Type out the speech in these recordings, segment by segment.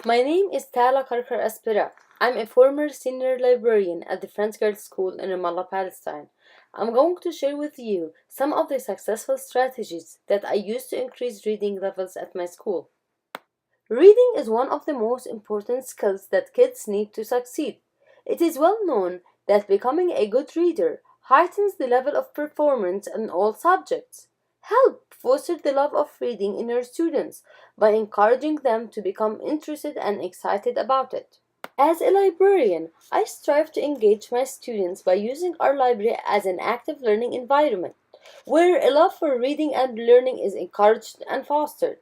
My name is Tala Karkar Aspera. I'm a former senior librarian at the French Girls' School in Ramallah, Palestine. I'm going to share with you some of the successful strategies that I used to increase reading levels at my school. Reading is one of the most important skills that kids need to succeed. It is well known that becoming a good reader heightens the level of performance in all subjects. Help foster the love of reading in your students by encouraging them to become interested and excited about it. As a librarian, I strive to engage my students by using our library as an active learning environment, where a love for reading and learning is encouraged and fostered.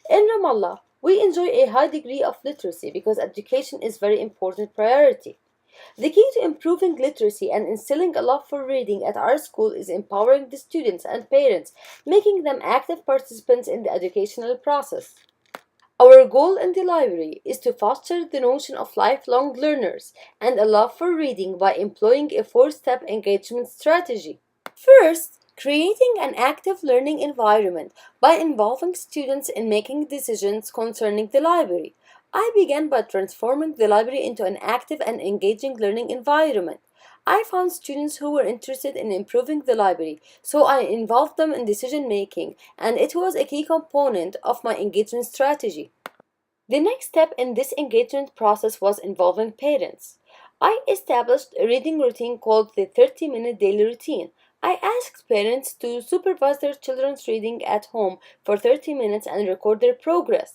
In Ramallah, we enjoy a high degree of literacy because education is a very important priority. The key to improving literacy and instilling a love for reading at our school is empowering the students and parents, making them active participants in the educational process. Our goal in the library is to foster the notion of lifelong learners and a love for reading by employing a four-step engagement strategy. First, creating an active learning environment by involving students in making decisions concerning the library. I began by transforming the library into an active and engaging learning environment. I found students who were interested in improving the library, so I involved them in decision making, and it was a key component of my engagement strategy. The next step in this engagement process was involving parents. I established a reading routine called the 30-minute daily routine. I asked parents to supervise their children's reading at home for 30 minutes and record their progress.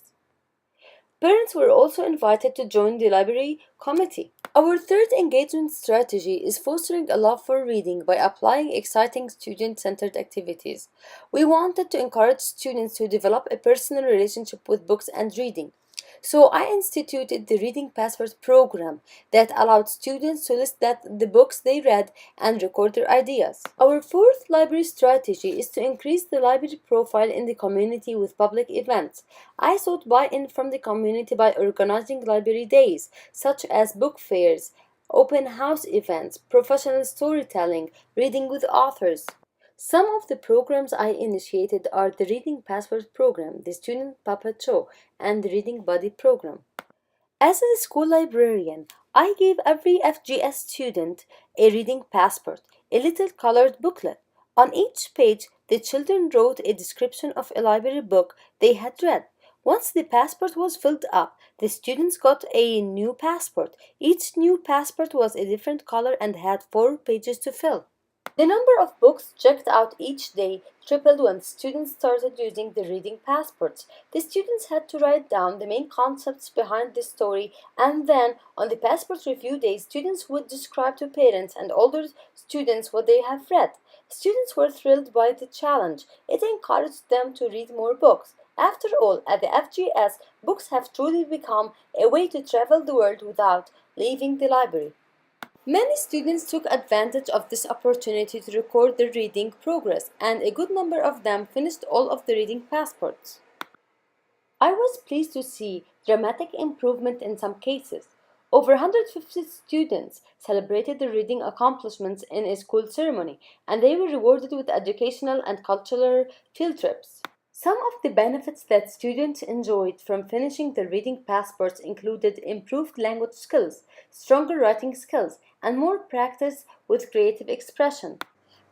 Parents were also invited to join the library committee. Our third engagement strategy is fostering a love for reading by applying exciting student-centered activities. We wanted to encourage students to develop a personal relationship with books and reading. So I instituted the Reading Passport program that allowed students to list the books they read and record their ideas. Our fourth library strategy is to increase the library profile in the community with public events. I sought buy-in from the community by organizing library days, such as book fairs, open house events, professional storytelling, reading with authors. Some of the programs I initiated are the Reading Passport program, the Student Puppet Show, and the Reading Buddy program. As a school librarian, I gave every FGS student a reading passport, a little colored booklet. On each page, the children wrote a description of a library book they had read. Once the passport was filled up, the students got a new passport. Each new passport was a different color and had 4 pages to fill. The number of books checked out each day tripled when students started using the reading passports. The students had to write down the main concepts behind the story, and then on the passport review day, students would describe to parents and older students what they have read. Students were thrilled by the challenge. It encouraged them to read more books. After all, at the FGS, books have truly become a way to travel the world without leaving the library. Many students took advantage of this opportunity to record their reading progress, and a good number of them finished all of the reading passports. I was pleased to see dramatic improvement in some cases. Over 150 students celebrated their reading accomplishments in a school ceremony, and they were rewarded with educational and cultural field trips. Some of the benefits that students enjoyed from finishing their reading passports included improved language skills, stronger writing skills, and more practice with creative expression.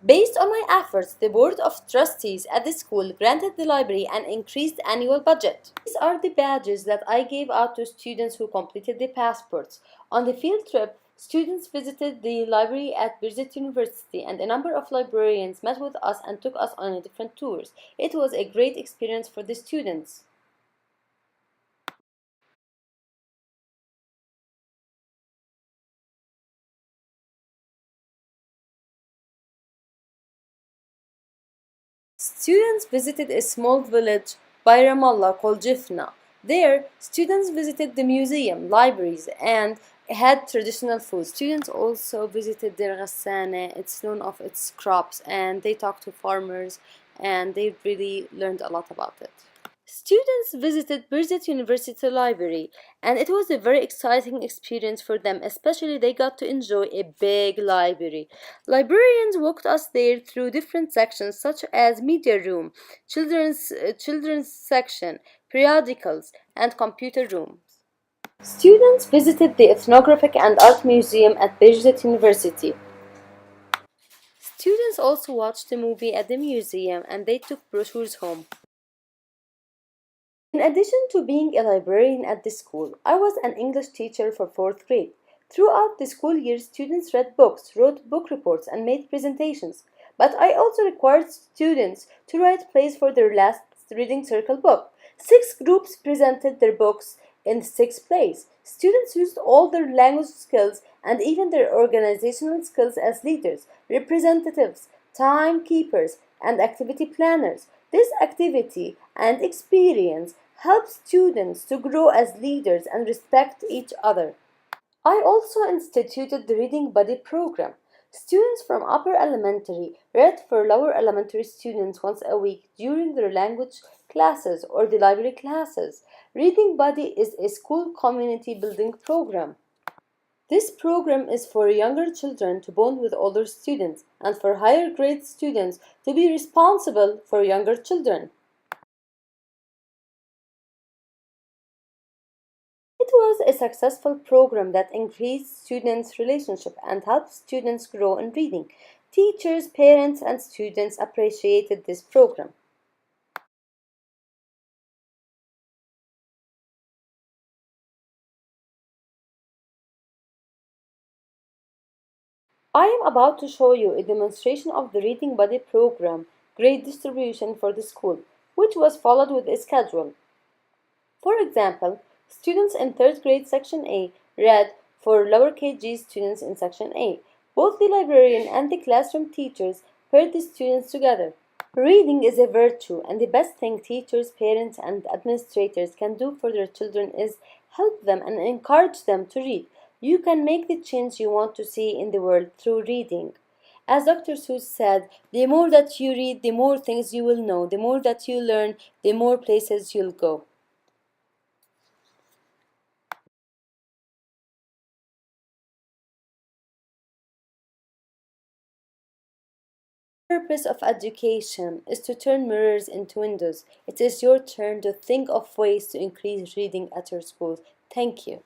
Based on my efforts, the Board of Trustees at the school granted the library an increased annual budget. These are the badges that I gave out to students who completed the passports. On the field trip, students visited the library at Birzeit University, and a number of librarians met with us and took us on different tours. It was a great experience for the students. Students visited a small village by Ramallah called Jifna. There, students visited the museum, libraries, and had traditional food. Students also visited Dir Ghassane. It's known of its crops, and they talked to farmers, and they really learned a lot about it. Students visited Birzeit University Library, and it was a very exciting experience for them, especially they got to enjoy a big library. Librarians walked us there through different sections such as media room, children's section, periodicals, and computer rooms. Students visited the Ethnographic and Art Museum at Birzeit University. Students also watched the movie at the museum and they took brochures home. In addition to being a librarian at the school, I was an English teacher for fourth grade. Throughout the school year, students read books, wrote book reports, and made presentations. But I also required students to write plays for their last reading circle book. Six groups presented their books in six plays. Students used all their language skills and even their organizational skills as leaders, representatives, timekeepers, and activity planners. This activity and experience helps students to grow as leaders and respect each other. I also instituted the Reading Buddy program. Students from upper elementary read for lower elementary students once a week during their language classes or the library classes. Reading Buddy is a school community building program. This program is for younger children to bond with older students and for higher grade students to be responsible for younger children. It was a successful program that increased students' relationship and helped students grow in reading. Teachers, parents, and students appreciated this program. I am about to show you a demonstration of the Reading Buddy program grade distribution for the school, which was followed with a schedule. For example, students in 3rd grade section A read for lower KG students in section A. Both the librarian and the classroom teachers paired the students together. Reading is a virtue, and the best thing teachers, parents, and administrators can do for their children is help them and encourage them to read. You can make the change you want to see in the world through reading. As Dr. Seuss said, the more that you read, the more things you will know. The more that you learn, the more places you'll go. The purpose of education is to turn mirrors into windows. It is your turn to think of ways to increase reading at your school. Thank you.